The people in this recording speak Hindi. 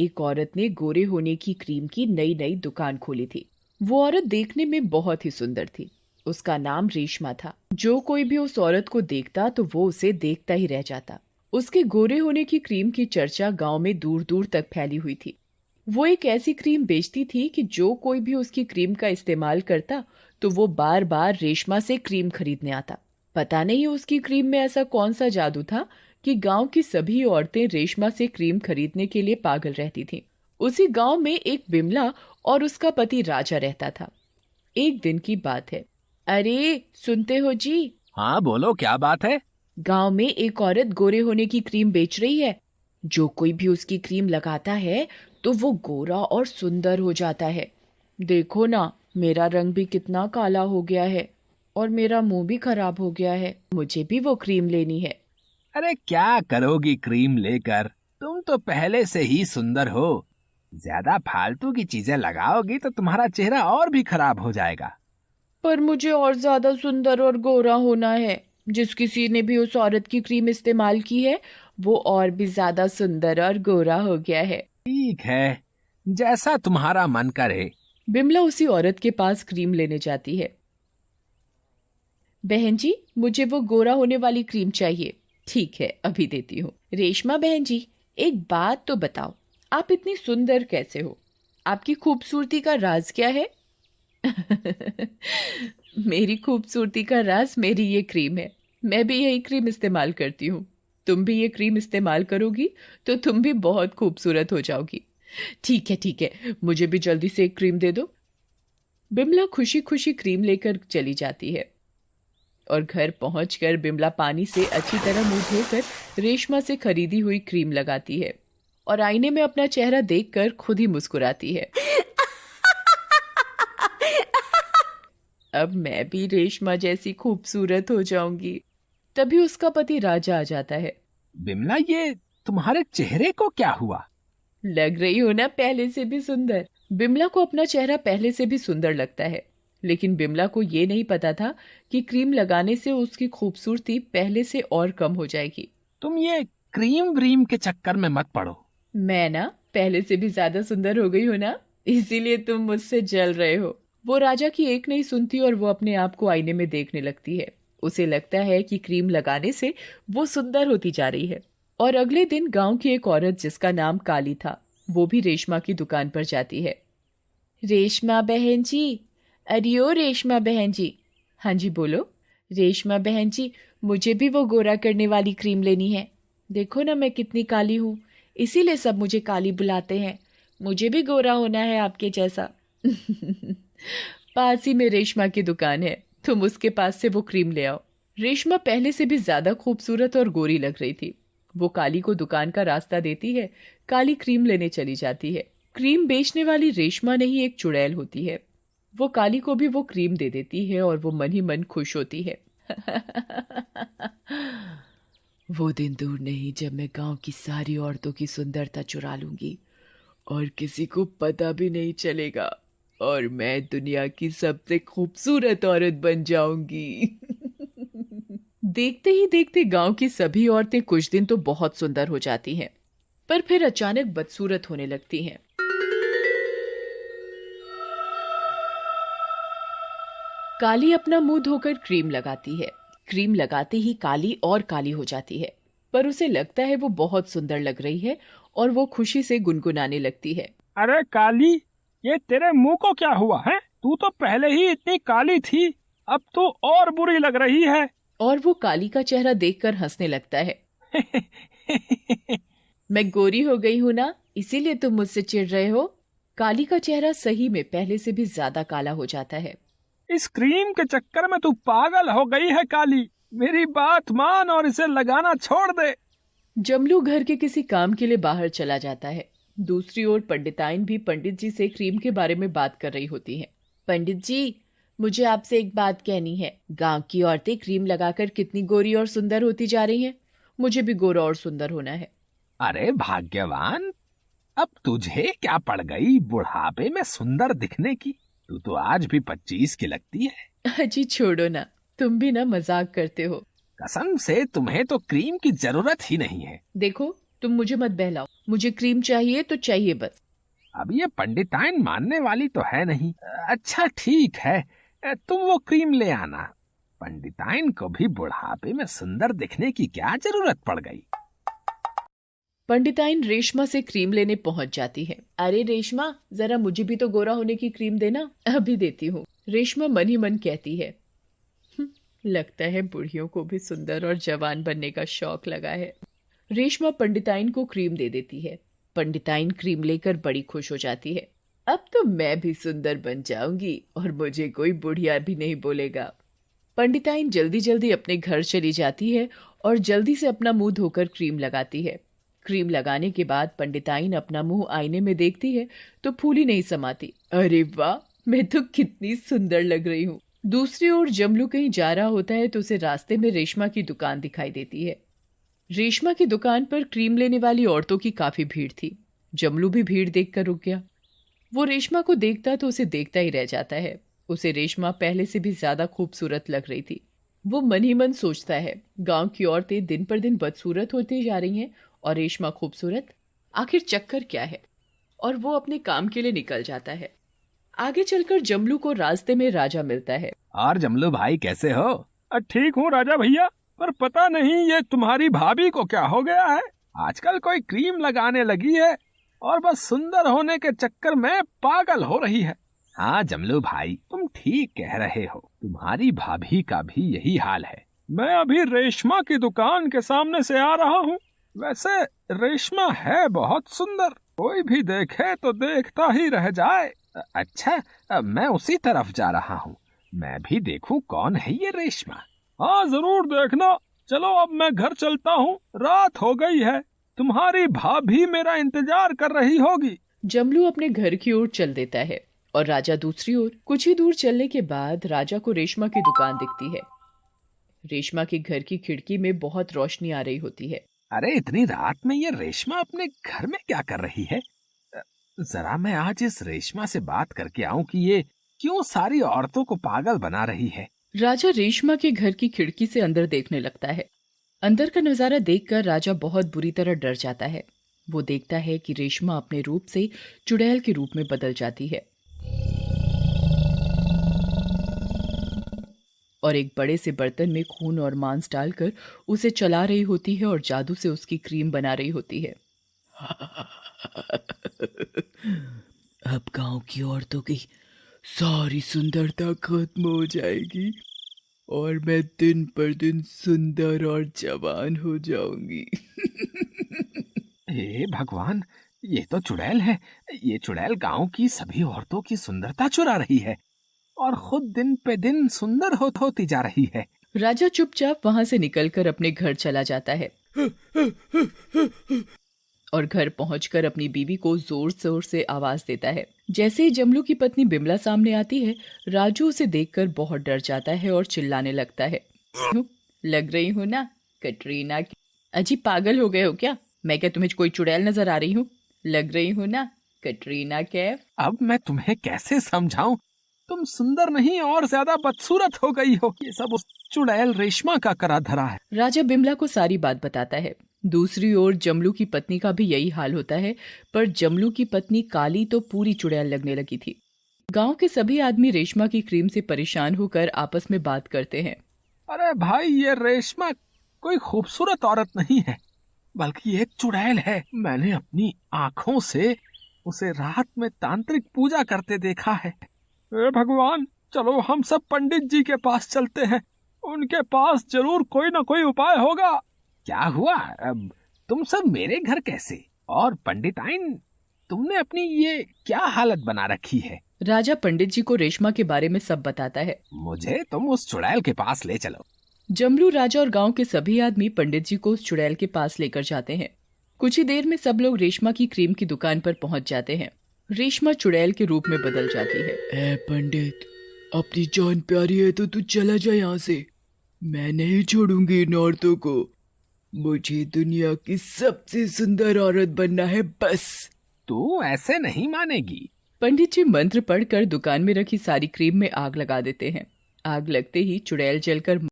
एक औरत ने गोरे होने की क्रीम की नई नई दुकान खोली थी। वो औरत देखने में बहुत ही सुंदर थी। उसका नाम रेशमा था। जो कोई भी उस औरत को देखता तो वो उसे देखता ही रह जाता। उसके गोरे होने की क्रीम की चर्चा गांव में दूर दूर तक फैली हुई थी। वो एक ऐसी क्रीम बेचती थी कि जो कोई भी उसकी क्रीम का इस्तेमाल करता तो वो बार बार रेशमा से क्रीम खरीदने आता। पता नहीं उसकी क्रीम में ऐसा कौन सा जादू था कि गांव की सभी औरतें रेशमा से क्रीम खरीदने के लिए पागल रहती थीं। उसी गांव में एक बिमला और उसका पति राजा रहता था। एक दिन की बात है। अरे सुनते हो जी? हाँ बोलो, क्या बात है? गांव में एक औरत गोरे होने की क्रीम बेच रही है। जो कोई भी उसकी क्रीम लगाता है तो वो गोरा और सुंदर हो जाता है। देखो ना, मेरा रंग भी कितना काला हो गया है और मेरा मुंह भी खराब हो गया है। मुझे भी वो क्रीम लेनी है। अरे क्या करोगी क्रीम लेकर? तुम तो पहले से ही सुंदर हो। ज्यादा फालतू की चीजें लगाओगी तो तुम्हारा चेहरा और भी खराब हो जाएगा। पर मुझे और ज्यादा सुंदर और गोरा होना है। जिस किसी ने भी उस औरत की क्रीम इस्तेमाल की है वो और भी ज्यादा सुंदर और गोरा हो गया है। ठीक है, जैसा तुम्हारा मन करे। बिमला उसी औरत के पास क्रीम लेने जाती है। बहन जी, मुझे वो गोरा होने वाली क्रीम चाहिए। ठीक है, अभी देती हूँ। रेशमा बहन जी, एक बात तो बताओ, आप इतनी सुंदर कैसे हो? आपकी खूबसूरती का राज क्या है? मेरी खूबसूरती का राज मेरी ये क्रीम है। मैं भी यही क्रीम इस्तेमाल करती हूँ। तुम भी ये क्रीम इस्तेमाल करोगी तो तुम भी बहुत खूबसूरत हो जाओगी। ठीक है ठीक है, मुझे भी जल्दी से एक क्रीम दे दो। बिमला खुशी खुशी क्रीम लेकर चली जाती है और घर पहुंचकर बिमला पानी से अच्छी तरह मुंह धोकर रेशमा से खरीदी हुई क्रीम लगाती है और आईने में अपना चेहरा देखकर खुद ही मुस्कुराती है। अब मैं भी रेशमा जैसी खूबसूरत हो जाऊंगी। तभी उसका पति राजा आ जाता है। बिमला, ये तुम्हारे चेहरे को क्या हुआ? लग रही हो ना पहले से भी सुंदर। बिमला को अपना चेहरा पहले से भी सुंदर लगता है, लेकिन बिमला को ये नहीं पता था कि क्रीम लगाने से उसकी खूबसूरती पहले से और कम हो जाएगी। तुम ये क्रीम व्रीम के चक्कर में मत पड़ो। मैं ना पहले से भी ज्यादा सुंदर हो गई हूँ ना, इसीलिए तुम मुझसे जल रहे हो। वो राजा की एक नहीं सुनती और वो अपने आप को आईने में देखने लगती है। उसे लगता है कि क्रीम लगाने से वो सुंदर होती जा रही है। और अगले दिन गांव की एक औरत जिसका नाम काली था, वो भी रेशमा की दुकान पर जाती है। रेशमा बहन जी, अरे ओ रेशमा बहन जी। हाँ जी बोलो। रेशमा बहन जी, मुझे भी वो गोरा करने वाली क्रीम लेनी है। देखो ना मैं कितनी काली हूँ, इसीलिए सब मुझे काली बुलाते हैं। मुझे भी गोरा होना है आपके जैसा। पास ही में रेशमा की दुकान है, तुम उसके पास से वो क्रीम ले आओ। रेशमा पहले से भी ज्यादा खूबसूरत और गोरी लग रही थी। वो काली को दुकान का रास्ता देती है। काली क्रीम लेने चली जाती है। क्रीम बेचने वाली रेशमा नहीं, एक चुड़ैल होती है। वो काली को भी वो क्रीम दे देती है और वो मन ही मन खुश होती है। वो दिन दूर नहीं जब मैं गांव की सारी औरतों की सुंदरता चुरा लूंगी और किसी को पता भी नहीं चलेगा और मैं दुनिया की सबसे खूबसूरत औरत बन जाऊंगी। देखते ही देखते गांव की सभी औरतें कुछ दिन तो बहुत सुंदर हो जाती हैं, पर फिर अचानक बदसूरत होने लगती हैं। काली अपना मुंह धोकर क्रीम लगाती है। क्रीम लगाते ही काली और काली हो जाती है, पर उसे लगता है वो बहुत सुंदर लग रही है और वो खुशी से गुनगुनाने लगती है। अरे काली, ये तेरे मुंह को क्या हुआ है? तू तो पहले ही इतनी काली थी, अब तो और बुरी लग रही है। और वो काली का चेहरा देखकर हंसने लगता है। मैं गोरी हो गई हूं ना, इसीलिए तुम मुझसे चिढ़ रहे हो। काली का चेहरा सही में पहले से भी ज्यादा काला हो जाता है। इस क्रीम के चक्कर में तू पागल हो गई है काली। मेरी बात मान और इसे लगाना छोड़ दे। जमलू घर के किसी काम के लिए बाहर चला जाता है। दूसरी ओर पंडिताइन भी पंडित जी से क्रीम के बारे में बात कर रही होती हैं। पंडित जी, मुझे आपसे एक बात कहनी है। गांव की औरतें क्रीम लगाकर कितनी गोरी और सुंदर होती जा रही हैं। मुझे भी गोरा और सुंदर होना है। अरे भाग्यवान, अब तुझे क्या पड़ गई बुढ़ापे में सुंदर दिखने की? तू तो आज भी 25 की लगती है। अजी छोड़ो ना, तुम भी ना मजाक करते हो। कसम से तुम्हें तो क्रीम की जरूरत ही नहीं है। देखो, तुम मुझे मत बहलाओ, मुझे क्रीम चाहिए तो चाहिए बस। अब ये पंडिताइन मानने वाली तो है नहीं। अच्छा ठीक है, तुम वो क्रीम ले आना। पंडिताइन को भी बुढ़ापे में सुंदर दिखने की क्या जरूरत पड़ गई। पंडिताइन रेशमा से क्रीम लेने पहुंच जाती है। अरे रेशमा, जरा मुझे भी तो गोरा होने की क्रीम देना। अभी देती हूँ, रेशमा मन ही मन कहती है। लगता है बुढ़ियों को भी सुंदर और जवान बनने का शौक लगा है। रेशमा पंडिताइन को क्रीम दे देती है। पंडिताइन क्रीम लेकर बड़ी खुश हो जाती है। अब तो मैं भी सुंदर बन जाऊंगी और मुझे कोई बुढ़िया भी नहीं बोलेगा। पंडिताइन जल्दी जल्दी अपने घर चली जाती है और जल्दी से अपना मुंह धोकर क्रीम लगाती है। क्रीम लगाने के बाद पंडिताइन अपना मुंह आईने में देखती है तो फूल ही नहीं समाती। अरे वाह, मैं तो कितनी सुंदर लग रही हूँ। दूसरी ओर जमलू कहीं जा रहा होता है तो उसे रास्ते में रेशमा की दुकान दिखाई देती है। रेशमा की दुकान पर क्रीम लेने वाली औरतों की काफी भीड़ थी। जमलू भी भीड़ देखकर रुक गया। वो रेशमा को देखता तो उसे देखता ही रह जाता है। उसे रेशमा पहले से भी ज्यादा खूबसूरत लग रही थी। वो मन ही मन सोचता है, गांव की औरतें दिन पर दिन बदसूरत होती जा रही हैं और रेशमा खूबसूरत, आखिर चक्कर क्या है। और वो अपने काम के लिए निकल जाता है। आगे चलकर जमलू को रास्ते में राजा मिलता है। और जमलू भाई कैसे हो? ठीक हूँ राजा भैया, पर पता नहीं ये तुम्हारी भाभी को क्या हो गया है। आजकल कोई क्रीम लगाने लगी है और बस सुंदर होने के चक्कर में पागल हो रही है। हाँ जमलू भाई, तुम ठीक कह रहे हो। तुम्हारी भाभी का भी यही हाल है। मैं अभी रेशमा की दुकान के सामने से आ रहा हूँ। वैसे रेशमा है बहुत सुंदर, कोई भी देखे तो देखता ही रह जाए। अच्छा, मैं उसी तरफ जा रहा हूँ। मैं भी देखूं कौन है ये रेशमा। हाँ जरूर देखना। चलो अब मैं घर चलता हूँ, रात हो गई है। तुम्हारी भाभी मेरा इंतजार कर रही होगी। जमलू अपने घर की ओर चल देता है और राजा दूसरी ओर। कुछ ही दूर चलने के बाद राजा को रेशमा की दुकान दिखती है। रेशमा के घर की खिड़की में बहुत रोशनी आ रही होती है। अरे इतनी रात में ये रेशमा अपने घर में क्या कर रही है? जरा मैं आज इस रेशमा से बात करके आऊं कि ये क्यों सारी औरतों को पागल बना रही है। राजा रेशमा के घर की खिड़की से अंदर देखने लगता है। अंदर का नजारा देखकर राजा बहुत बुरी तरह डर जाता है। वो देखता है कि रेशमा अपने रूप से चुड़ैल के रूप में बदल जाती है और एक बड़े से बर्तन में खून और मांस डालकर उसे चला रही होती है और जादू से उसकी क्रीम बना रही होती है। अब गांव की औरतों की सारी सुंदरता खत्म हो जाएगी और मैं दिन पर दिन सुंदर और जवान हो जाऊंगी। हे भगवान, ये तो चुड़ैल है। ये चुड़ैल गांव की सभी औरतों की सुंदरता चुरा रही है और खुद दिन पे दिन सुंदर होती जा रही है। राजा चुपचाप वहां से निकलकर अपने घर चला जाता है और घर पहुंचकर अपनी बीवी को जोर जोर से आवाज देता है। जैसे ही जमलू की पत्नी बिमला सामने आती है, राजू उसे देखकर बहुत डर जाता है और चिल्लाने लगता है, लग रही हूँ ना कटरीना। अजी पागल हो गए हो क्या? मैं क्या तुम्हें कोई चुड़ैल नजर आ रही हूँ? लग रही हूँ ना कटरीना कैफ। अब मैं तुम्हें कैसे समझाऊं? तुम सुंदर नहीं और ज्यादा बदसूरत हो गई हो। ये सब उस चुड़ैल रेशमा का करा धरा है। राजा बिमला को सारी बात बताता है। दूसरी ओर जमलू की पत्नी का भी यही हाल होता है, पर जमलू की पत्नी काली तो पूरी चुड़ैल लगने लगी थी। गांव के सभी आदमी रेशमा की क्रीम से परेशान होकर आपस में बात करते हैं। अरे भाई, ये रेशमा कोई खूबसूरत औरत नहीं है, बल्कि एक चुड़ैल है। मैंने अपनी आंखों से उसे रात में तांत्रिक पूजा करते देखा है। हे भगवान, चलो हम सब पंडित जी के पास चलते हैं। उनके पास जरूर कोई ना कोई उपाय होगा। क्या हुआ? अब तुम सब मेरे घर कैसे? और पंडिताइन, तुमने अपनी ये क्या हालत बना रखी है? राजा पंडित जी को रेशमा के बारे में सब बताता है। मुझे तुम उस चुड़ैल के पास ले चलो। जमलू, राजा और गांव के सभी आदमी पंडित जी को उस चुड़ैल के पास लेकर जाते हैं। कुछ ही देर में सब लोग रेशमा की क्रीम की दुकान पर पहुंच जाते हैं। रेशमा चुड़ैल के रूप में बदल जाती है। ए पंडित, अपनी जान प्यारी है तो तू चला जा यहाँ से। मैं नहीं छोड़ूंगी इन औरतों को। मुझे दुनिया की सबसे सुंदर औरत बनना है बस। तू ऐसे नहीं मानेगी। पंडित जी मंत्र पढ़कर दुकान में रखी सारी क्रीम में आग लगा देते हैं। आग लगते ही चुड़ैल जलकर